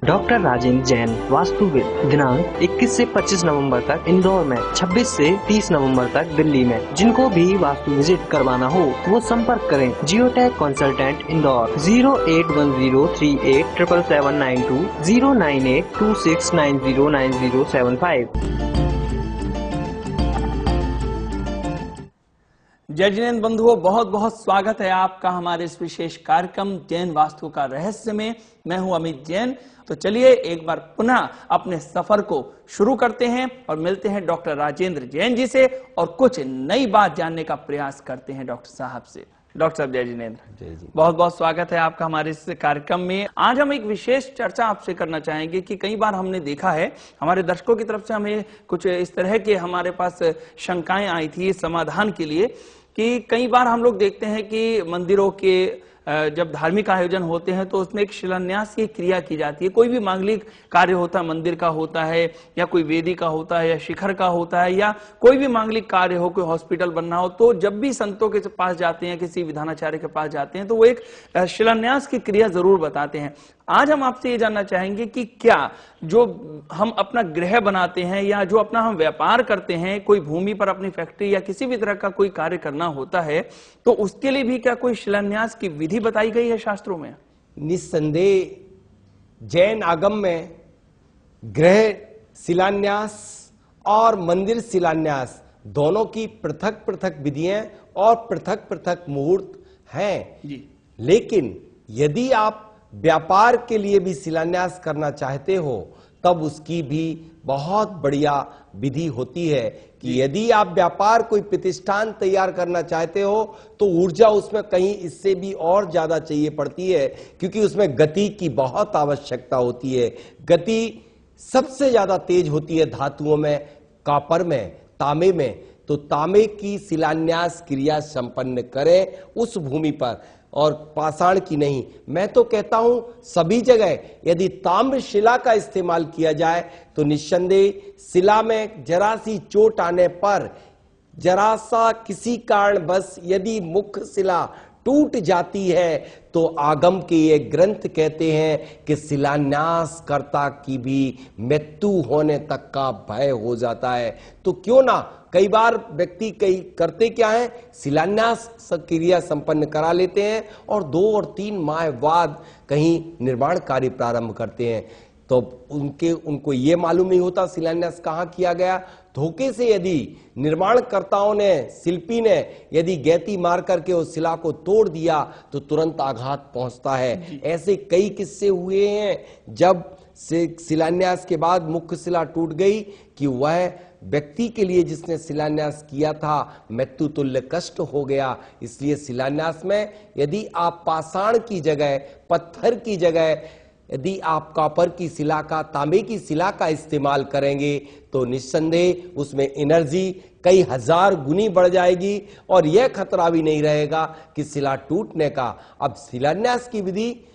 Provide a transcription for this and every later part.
Doctor Rajendra Jain वास्तुविद, दिनांक 21 से 25 नवंबर तक इंदौर में, 26 से 30 नवंबर तक दिल्ली में। जिनको भी वास्तु विजिट करवाना हो वो संपर्क करें जियोटेक कंसल्टेंट इंदौर 08103877792 09826909075। जय जिनेन्द्र बंधुओं, बहुत बहुत स्वागत है आपका हमारे इस विशेष कार्यक्रम जैन वास्तु का रहस्य में। मैं हूं अमित जैन। तो चलिए एक बार पुनः अपने सफर को शुरू करते हैं और मिलते हैं डॉक्टर राजेंद्र जैन जी से और कुछ नई बात जानने का प्रयास करते हैं डॉक्टर साहब से। डॉक्टर साहब जय जिनेन्द्र। जय जी। बहुत बहुत स्वागत है आपका हमारे इस कार्यक्रम में। आज हम एक विशेष चर्चा आपसे करना चाहेंगे कि कई बार हमने देखा है, हमारे दर्शकों की तरफ से हमें कुछ इस तरह के हमारे पास शंकाएं आई थी समाधान के लिए कि कई बार हम लोग देखते हैं कि मंदिरों के जब धार्मिक आयोजन होते हैं तो उसमें एक शिलान्यास की क्रिया की जाती है। कोई भी मांगलिक कार्य होता है, मंदिर का होता है या कोई वेदी का होता है या शिखर का होता है या कोई भी मांगलिक कार्य हो, कोई हॉस्पिटल बनना हो, तो जब भी संतों के पास जाते हैं, किसी विधानाचार्य के पास जाते हैं तो वो एक शिलान्यास की क्रिया जरूर बताते हैं। आज हम आपसे ये जानना चाहेंगे कि क्या जो हम अपना गृह बनाते हैं या जो अपना हम व्यापार करते हैं, कोई भूमि पर अपनी फैक्ट्री या किसी भी तरह का कोई कार्य करना होता है तो उसके लिए भी क्या कोई शिलान्यास की विधि बताई गई है शास्त्रों में? निस्संदेह जैन आगम में गृह शिलान्यास और मंदिर शिलान्यास दोनों की पृथक पृथक विधियां और पृथक पृथक मुहूर्त हैं जी। लेकिन यदि आप व्यापार के लिए भी शिलान्यास करना चाहते हो तब उसकी भी बहुत बढ़िया विधि होती है कि यदि आप व्यापार कोई प्रतिष्ठान तैयार करना चाहते हो तो ऊर्जा उसमें कहीं इससे भी और ज्यादा चाहिए पड़ती है, क्योंकि उसमें गति की बहुत आवश्यकता होती है। गति सबसे ज्यादा तेज होती है धातुओं में, कॉपर में, तांबे में। तो तांबे की शिलान्यास क्रिया संपन्न करें उस भूमि पर और पाषाण की नहीं। मैं तो कहता हूं सभी जगह यदि ताम्र शिला का इस्तेमाल किया जाए तो निस्संदेह शिला में जरा सी चोट आने पर, जरा सा किसी कारणवश यदि मुख्य शिला टूट जाती है तो आगम के ये ग्रंथ कहते हैं कि शिलान्यास कर्ता की भी मृत्यु होने तक का भय हो जाता है। तो क्यों ना कई बार व्यक्ति कई करते क्या है, शिलान्यास क्रिया संपन्न करा लेते हैं और 2 और 3 माह बाद कहीं निर्माण कार्य प्रारंभ करते हैं तो उनको ये मालूम नहीं होता शिलान्यास कहाँ किया गया। धोखे से यदि निर्माणकर्ताओं ने, शिल्पी ने यदि गैती मार करके उस शिला को तोड़ दिया तो तुरंत आघात पहुंचता है। ऐसे कई किस्से हुए हैं जब से शिलान्यास के बाद मुख्य शिला टूट गई कि वह व्यक्ति के लिए जिसने शिलान्यास किया था मृत्यु तुल्य कष्ट हो गया। इसलिए शिलान्यास में यदि आप पाषाण की जगह, पत्थर की जगह यदि आप कॉपर की शिला का, तांबे की शिला का इस्तेमाल करेंगे तो निस्संदेह उसमें एनर्जी कई हजार गुनी बढ़ जाएगी और यह खतरा भी नहीं रहेगा कि शिला टूटने का। अब शिलान्यास की विधि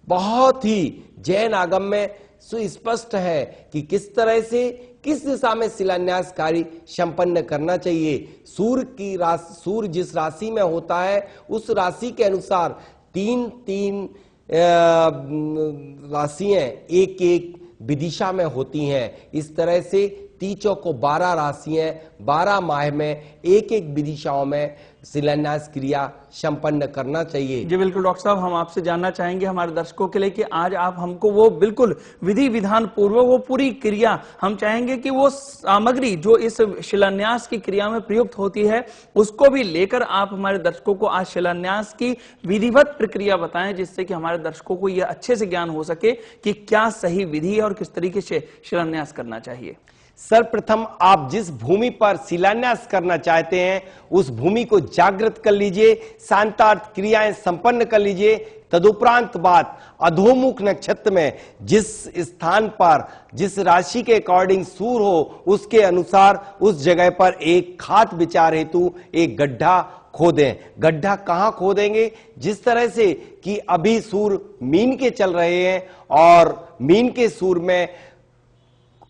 बहुत ही जैन आगम में सुस्पष्ट है कि किस तरह से, किस दिशा में शिलान्यास कार्य संपन्न करना चाहिए। सूर्य जिस राशि में होता है उस राशि के अनुसार 3 राशियां एक एक विदिशा में होती हैं। इस तरह से 30 को 12 राशियां 12 माह में एक एक विदिशाओं में शिलान्यास क्रिया संपन्न करना चाहिए। जी बिल्कुल डॉक्टर साहब, हम आपसे जानना चाहेंगे हमारे दर्शकों के लिए कि आज आप हमको वो बिल्कुल विधि विधान पूर्वक वो पूरी क्रिया, हम चाहेंगे कि वो सामग्री जो इस शिलान्यास की क्रिया में प्रयुक्त होती है उसको भी लेकर आप हमारे दर्शकों को आज शिलान्यास की विधिवत प्रक्रिया बताएं, जिससे कि हमारे दर्शकों को यह अच्छे से ज्ञान हो सके कि क्या सही विधि है और किस तरीके से शिलान्यास करना चाहिए। सर्वप्रथम आप जिस भूमि पर शिलान्यास करना चाहते हैं उस भूमि को जागृत कर लीजिए, शांतार्थ क्रियाएं संपन्न कर लीजिए। तदुपरांत बात अधोमुख नक्षत्र में जिस स्थान पर, जिस राशि के अकॉर्डिंग सूर हो उसके अनुसार उस जगह पर एक खाद विचार हेतु एक गड्ढा खोदें। गड्ढा कहां खोदेंगे? जिस तरह से कि अभी सूर मीन के चल रहे हैं और मीन के सूर में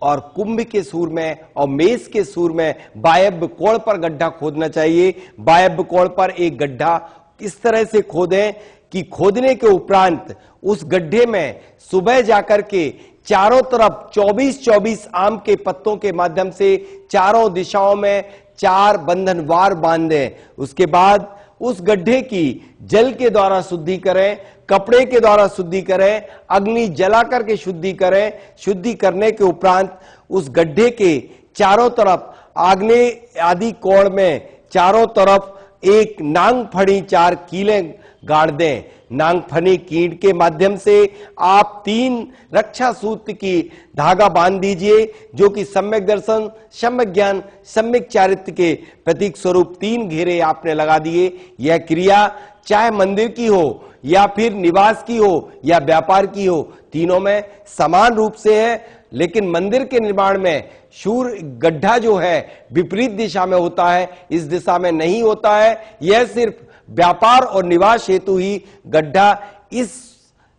और कुंभ के सूर में और मेष के सूर में वायव्य कोण पर गड्ढा खोदना चाहिए। वायव्य कोण पर एक गड्ढा इस तरह से खोदें कि खोदने के उपरांत उस गड्ढे में सुबह जाकर के चारों तरफ 24-24 आम के पत्तों के माध्यम से चारों दिशाओं में 4 बंधनवार बांध दें। उसके बाद उस गड्ढे की जल के द्वारा शुद्धि करें, कपड़े के द्वारा शुद्धि करें, अग्नि जला करके शुद्धि करें। शुद्धि करने के उपरांत उस गड्ढे के चारों तरफ आग्नेय आदि कोण में चारों तरफ एक नांगफणी 4 कीलें गाड़ दें। नांगफनी कीट के माध्यम से आप 3 रक्षा सूत्र की धागा बांध दीजिए, जो कि सम्यक दर्शन, सम्यक ज्ञान, सम्यक चारित्र के प्रतीक स्वरूप 3 घेरे आपने लगा दिए। यह क्रिया चाहे मंदिर की हो या फिर निवास की हो या व्यापार की हो, तीनों में समान रूप से है। लेकिन मंदिर के निर्माण में सूर्य गड्ढा जो है विपरीत दिशा में होता है, इस दिशा में नहीं होता है। यह सिर्फ व्यापार और निवास हेतु ही गड्ढा इस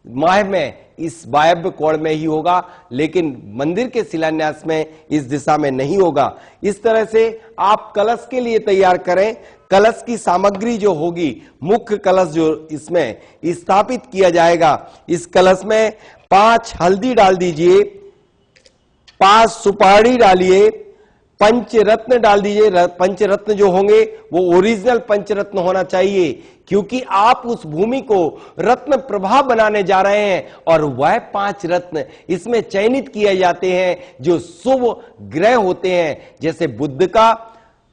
माह में, इस वायव्य कोण में ही होगा, लेकिन मंदिर के शिलान्यास में इस दिशा में नहीं होगा। इस तरह से आप कलश के लिए तैयार करें। कलश की सामग्री जो होगी, मुख्य कलश जो इसमें स्थापित किया जाएगा, इस कलश में 5 हल्दी डाल दीजिए, 5 सुपारी डालिए, पंचरत्न डाल दीजिए। पंचरत्न जो होंगे वो ओरिजिनल पंचरत्न होना चाहिए, क्योंकि आप उस भूमि को रत्न प्रभा बनाने जा रहे हैं और वह 5 रत्न इसमें चयनित किए जाते हैं जो शुभ ग्रह होते हैं। जैसे बुध का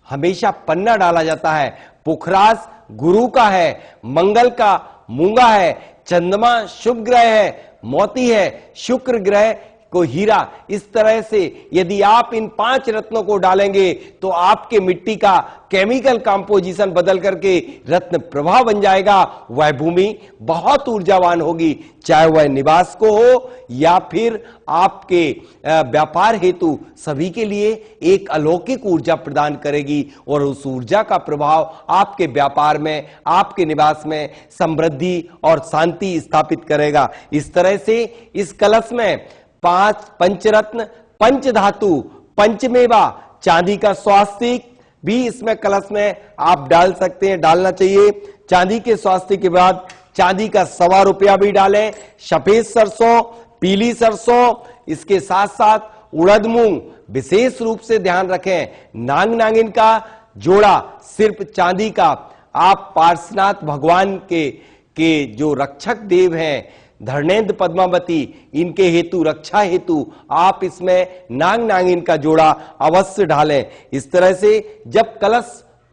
हमेशा पन्ना डाला जाता है, पुखरास गुरु का है, मंगल का मूंगा है, चंद्रमा शुभ ग्रह है, मोती है, शुक्र ग्रह को हीरा। इस तरह से यदि आप इन 5 रत्नों को डालेंगे तो आपके मिट्टी का केमिकल कंपोजिशन बदल करके रत्न प्रभा बन जाएगा। वह भूमि बहुत ऊर्जावान होगी, चाहे वह निवास को हो या फिर आपके व्यापार हेतु, सभी के लिए एक अलौकिक ऊर्जा प्रदान करेगी और उस ऊर्जा का प्रभाव आपके व्यापार में, आपके निवास में समृद्धि और शांति स्थापित करेगा। इस तरह से इस कलश में 5 पंचरत्न, पंचधातु, पंचमेवा, चांदी का स्वास्तिक भी इसमें कलश में आप डाल सकते हैं, डालना चाहिए। चांदी के स्वास्तिक के बाद चांदी का 1.25 रुपया भी डालें। सफेद सरसों, पीली सरसों, इसके साथ साथ उड़द मूंग विशेष रूप से ध्यान रखें। नांग नागिन का जोड़ा सिर्फ चांदी का। आप पार्श्वनाथ भगवान के जो रक्षक देव हैं, धर्मेंद्र पद्मावती, इनके हेतु, रक्षा हेतु आप इसमें नांग नागिन का जोड़ा अवश्य डालें। इस तरह से जब कलश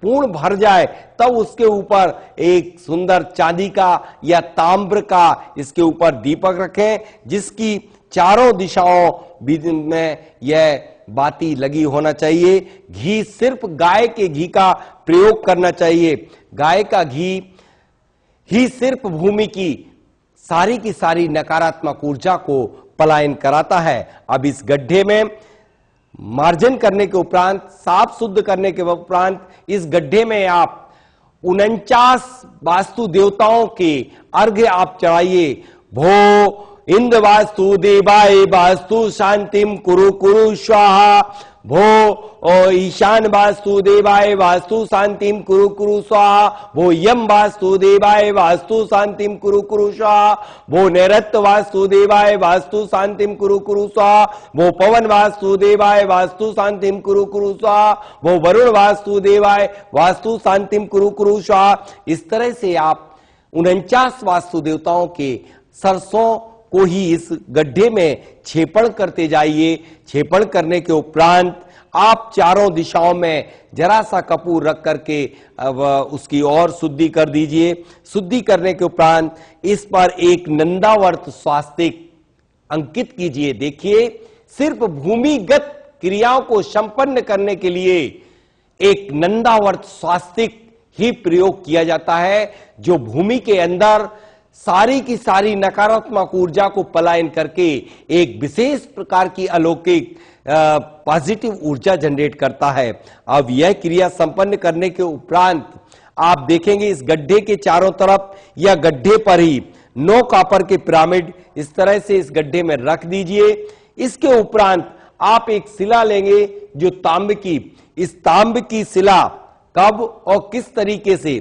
पूर्ण भर जाए तब उसके ऊपर एक सुंदर चांदी का या ताम्र का इसके ऊपर दीपक रखें, जिसकी चारों दिशाओं में यह बाती लगी होना चाहिए। घी सिर्फ गाय के घी का प्रयोग करना चाहिए। गाय का घी ही सिर्फ भूमि की सारी नकारात्मक ऊर्जा को पलायन कराता है। अब इस गड्ढे में मार्जन करने के उपरांत, साफ शुद्ध करने के उपरांत, इस गड्ढे में आप 49 वास्तु देवताओं के अर्घ्य आप चढ़ाइए। भो इंद्र वास्तु देवाय वास्तु शांतिम कुरु कुरु स्वाहा। भो ईशान वास्तु देवाय वास्तु शांतिम कुरु कुरु स्वाहा। भो यम वास्तु देवाय वास्तु शांतिम कुरु कुरु स्वाहा। भो नैऋत्य वास्तु देवाय वास्तु शांतिम कुरु कुरु स्वाहा। भो पवन वास्तु देवाय वास्तु शांतिम कुरु कुरु स्वाहा। भो वरुण वास्तु देवाय वास्तु शांतिम कुरु कुरु स्वाहा। इस तरह से आप 49 वास्तु देवताओं के सरसों को ही इस गड्ढे में छेपण करते जाइए। छेपण करने के उपरांत आप चारों दिशाओं में जरा सा कपूर रख करके अब उसकी और शुद्धि कर दीजिए। शुद्धि करने के उपरांत इस पर एक नंदावर्त स्वास्तिक अंकित कीजिए। देखिए, सिर्फ भूमिगत क्रियाओं को संपन्न करने के लिए एक नंदावर्त स्वास्तिक ही प्रयोग किया जाता है, जो भूमि के अंदर सारी की सारी नकारात्मक ऊर्जा को पलायन करके एक विशेष प्रकार की अलौकिक पॉजिटिव ऊर्जा जनरेट करता है। अब यह क्रिया संपन्न करने के उपरांत आप देखेंगे इस गड्ढे के चारों तरफ या गड्ढे पर ही 9 कॉपर के पिरामिड इस तरह से इस गड्ढे में रख दीजिए। इसके उपरांत आप एक शिला लेंगे जो तांब की, इस तांब की शिला कब और किस तरीके से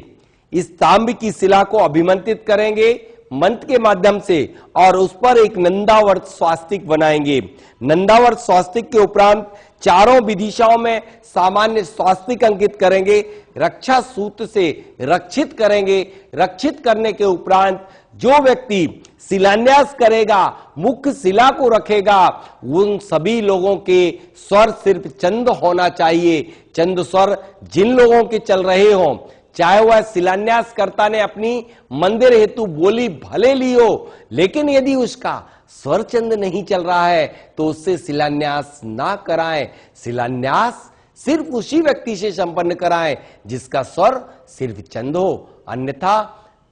इस तांब की शिला को अभिमंत्रित करेंगे मंत्र के माध्यम से और उस पर एक नंदावर्त स्वास्तिक बनाएंगे। नंदावर्त स्वास्तिक के उपरांत चारों विदिशाओं में सामान्य स्वास्तिक अंकित करेंगे, रक्षा सूत्र से रक्षित करेंगे। रक्षित करने के उपरांत जो व्यक्ति शिलान्यास करेगा, मुख्य शिला को रखेगा, उन सभी लोगों के स्वर सिर्फ चंद होना चाहिए। चंद स्वर जिन लोगों के चल रहे हों, चाहे वह शिलान्यास कर्ता ने अपनी मंदिर हेतु बोली भले ली हो, लेकिन यदि उसका स्वर चंद नहीं चल रहा है तो उससे शिलान्यास ना कराएं। शिलान्यास सिर्फ उसी व्यक्ति से संपन्न कराएं जिसका स्वर सिर्फ चंद हो, अन्यथा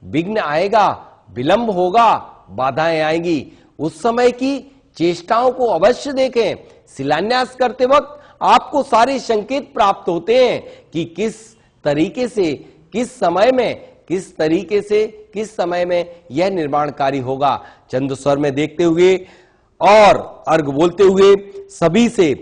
विघ्न आएगा, विलंब होगा, बाधाएं आएंगी। उस समय की चेष्टाओं को अवश्य देखें। शिलान्यास करते वक्त आपको सारे संकेत प्राप्त होते हैं कि किस तरीके से, किस समय में, किस तरीके से, किस समय में यह निर्माण कार्य होगा। चंद स्वर में देखते हुए और अर्घ बोलते हुए सभी से,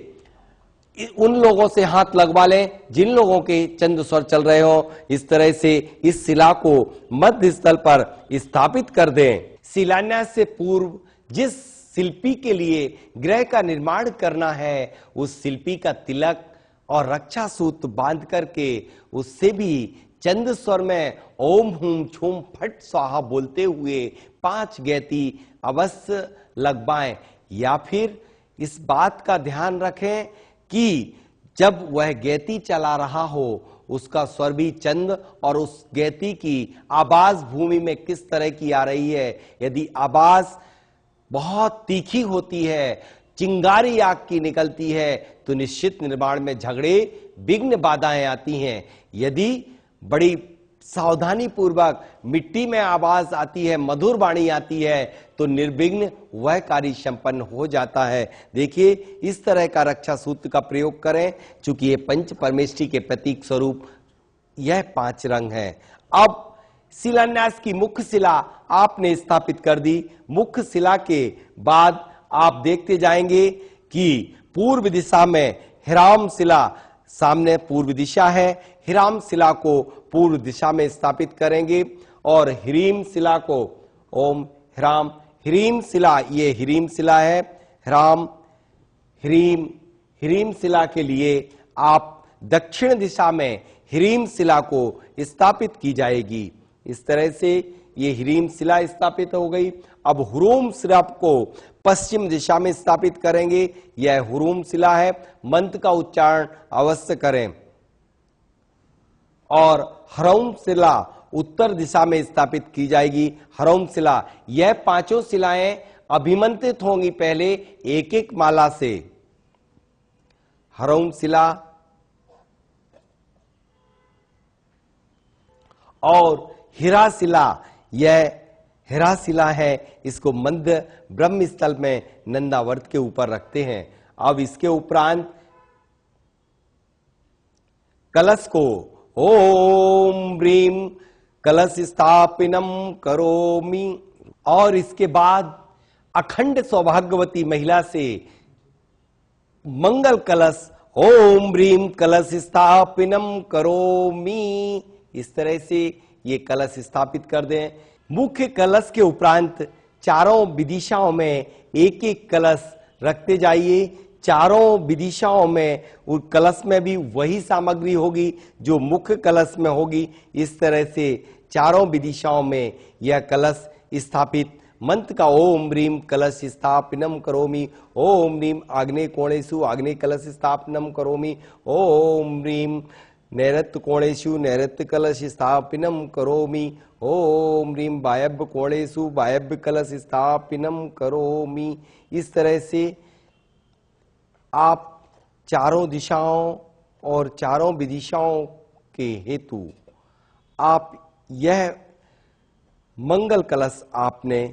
उन लोगों से हाथ लगवा लें जिन लोगों के चंद स्वर चल रहे हो। इस तरह से इस शिला को मध्य स्थल पर स्थापित कर दें। शिलान्यास से पूर्व जिस शिल्पी के लिए ग्रह का निर्माण करना है, उस शिल्पी का तिलक और रक्षा सूत्र बांध करके उससे भी चंद स्वर में ओम हुम छूम फट स्वाहा बोलते हुए 5 गैती अवश्य लगवाएं। या फिर इस बात का ध्यान रखें कि जब वह गैती चला रहा हो उसका स्वर भी चंद और उस गैती की आवाज भूमि में किस तरह की आ रही है। यदि आवाज बहुत तीखी होती है, चिंगारी आग की निकलती है, तो निश्चित निर्माण में झगड़े, विघ्न, बाधाएं आती हैं। यदि बड़ी सावधानी पूर्वक मिट्टी में आवाज आती है, मधुर वाणी आती है, तो निर्विघ्न वह कार्य संपन्न हो जाता है। देखिए इस तरह का रक्षा सूत्र का प्रयोग करें। चूंकि ये पंच परमेष्ठी के प्रतीक स्वरूप यह 5 रंग है। अब शिलान्यास की मुख्य शिला आपने स्थापित कर दी। मुख्य शिला के बाद आप देखते जाएंगे कि पूर्व दिशा में हिराम शिला, सामने पूर्व दिशा है, हिराम शिला को पूर्व दिशा में स्थापित करेंगे और ह्रीम शिला को ओम ह्राम, ह्रीम शिला, ये ह्रीम शिला है, ह्राम ह्रीम। ह्रीम शिला के लिए आप दक्षिण दिशा में ह्रीम शिला को स्थापित की जाएगी। इस तरह से ये ह्रीम शिला स्थापित हो गई। अब हुरूम शिला को पश्चिम दिशा में स्थापित करेंगे। यह हुरूम शिला है। मंत्र का उच्चारण अवश्य करें। और हरौम शिला उत्तर दिशा में स्थापित की जाएगी। हरौम शिला, यह 5 शिलाएं अभिमंत्रित होंगी पहले एक एक माला से। हरौम शिला और हीरा शिला, यह हीरा शिला है। इसको मध्य ब्रह्म स्थल में नंदावर्त के ऊपर रखते हैं। अब इसके उपरांत कलश को ओम ह्रीम कलश स्थापिनम करोमि, और इसके बाद अखंड सौभाग्यवती महिला से मंगल कलश ओम ह्रीम कलश स्थापिनम करोमि, इस तरह से ये कलश स्थापित कर दें। मुख्य कलश के उपरांत चारों विदिशाओं में एक एक कलश रखते जाइए। चारों विदिशाओं में उस कलश में भी वही सामग्री होगी जो मुख्य कलश में होगी। इस तरह से चारों विदिशाओं में यह कलश स्थापित। मंत्र का ओम ह्रीम कलश स्थापनम करोमि, ओम ह्रीम आग्नेय कोणेषु आग्नेय कलश स्थापनम करोमि, ओम ह्रीम नैऋत्य कोणेषु नैऋत्य कलश स्थापनम करोमि, ओम ह्रीम वायव्य कोणेषु वायव्य कलश स्थापनम करोमि। इस तरह से आप चारों दिशाओं और चारों विदिशाओं के हेतु आप यह मंगल कलश आपने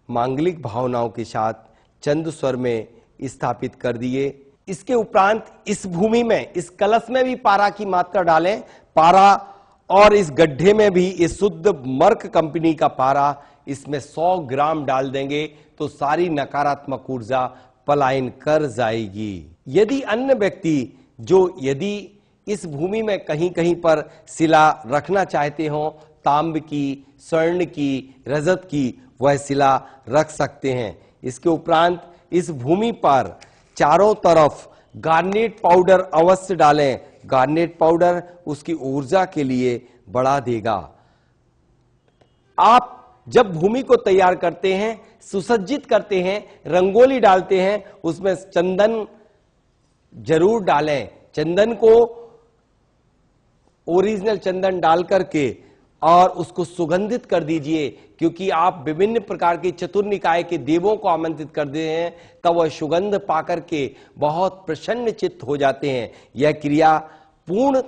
मांगलिक भावनाओं के साथ चंद स्वर में स्थापित कर दिए। इसके उपरांत इस भूमि में, इस कलश में भी पारा की मात्रा डालें। पारा और इस गड्ढे में भी इस शुद्ध मर्क कंपनी का पारा इसमें 100 ग्राम डाल देंगे तो सारी नकारात्मक ऊर्जा पलायन कर जाएगी। यदि अन्य व्यक्ति जो यदि इस भूमि में कहीं कहीं पर शिला रखना चाहते हो तांब की, स्वर्ण की, रजत की वह शिला रख सकते हैं। इसके उपरांत इस भूमि पर चारों तरफ गार्नेट पाउडर अवश्य डालें। गार्नेट पाउडर उसकी ऊर्जा के लिए बढ़ा देगा। आप जब भूमि को तैयार करते हैं, सुसज्जित करते हैं, रंगोली डालते हैं, उसमें चंदन जरूर डालें। चंदन को ओरिजिनल चंदन डाल करके और उसको सुगंधित कर दीजिए, क्योंकि आप विभिन्न प्रकार के चतुर्निकाय के देवों को आमंत्रित करते हैं, तब वह सुगंध पाकर के बहुत प्रसन्न चित्त हो जाते हैं। यह क्रिया पूर्ण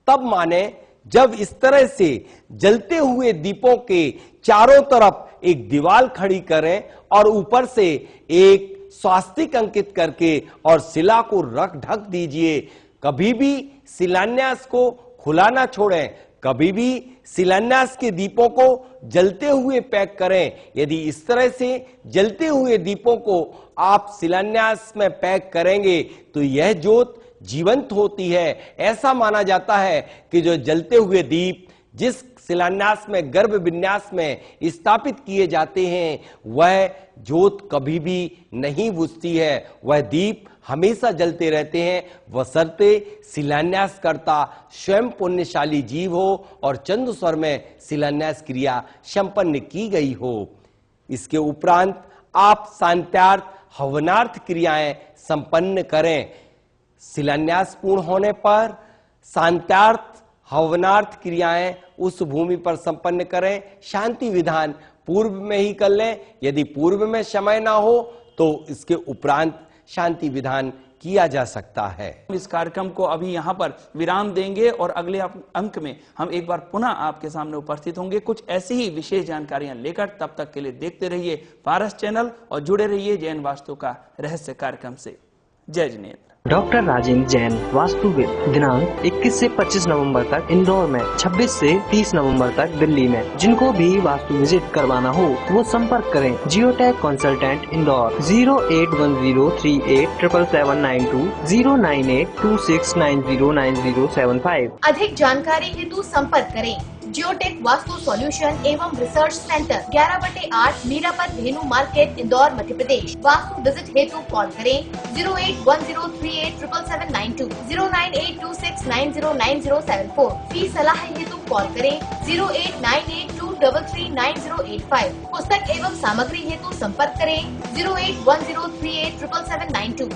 तब माने जब इस तरह से जलते हुए दीपों के चारों तरफ एक दीवार खड़ी करें और ऊपर से एक स्वास्तिक अंकित करके और शिला को रख ढक दीजिए। कभी भी शिलान्यास को खुला ना छोड़ें। कभी भी शिलान्यास के दीपों को जलते हुए पैक करें। यदि इस तरह से जलते हुए दीपों को आप शिलान्यास में पैक करेंगे तो यह ज्योत जीवंत होती है। ऐसा माना जाता है कि जो जलते हुए दीप जिस शिलान्यास में गर्भ विन्यास में स्थापित किए जाते हैं, वह ज्योत कभी भी नहीं बुझती है। वह दीप हमेशा जलते रहते हैं, बशर्ते शिलान्यास करता स्वयं पुण्यशाली जीव हो और चंद्र स्वर में शिलान्यास क्रिया संपन्न की गई हो। इसके उपरांत आप शांत्यार्थ हवनार्थ क्रियाएं संपन्न करें। शिलान्यास पूर्ण होने पर शांत्यार्थ हवनार्थ क्रियाएं उस भूमि पर संपन्न करें। शांति विधान पूर्व में ही कर लें। यदि पूर्व में समय ना हो तो इसके उपरांत शांति विधान किया जा सकता है। इस कार्यक्रम को अभी यहाँ पर विराम देंगे और अगले अंक में हम एक बार पुनः आपके सामने उपस्थित होंगे कुछ ऐसी ही विशेष जानकारियां लेकर। तब तक के लिए देखते रहिए पारस चैनल और जुड़े रहिए जैन वास्तु का रहस्य कार्यक्रम से। जय जिनेन्द्र। डॉक्टर राजेंद्र जैन वास्तुविद, दिनांक 21 से 25 नवंबर तक इंदौर में, 26 से 30 नवंबर तक दिल्ली में। जिनको भी वास्तु विजिट करवाना हो वो संपर्क करें जियोटेक कंसल्टेंट इंदौर 08103877792 09826909075। अधिक जानकारी हेतु संपर्क करें जियोटेक वास्तु सॉल्यूशन एवं रिसर्च सेंटर 11/8 मीरापत धेनु मार्केट इंदौर मध्य प्रदेश। वास्तु विजिट हेतु कॉल करें 08103877792 09826909074। फी सलाह हेतु कॉल करें 08982339085। पुस्तक एवं सामग्री हेतु संपर्क करें 08103877792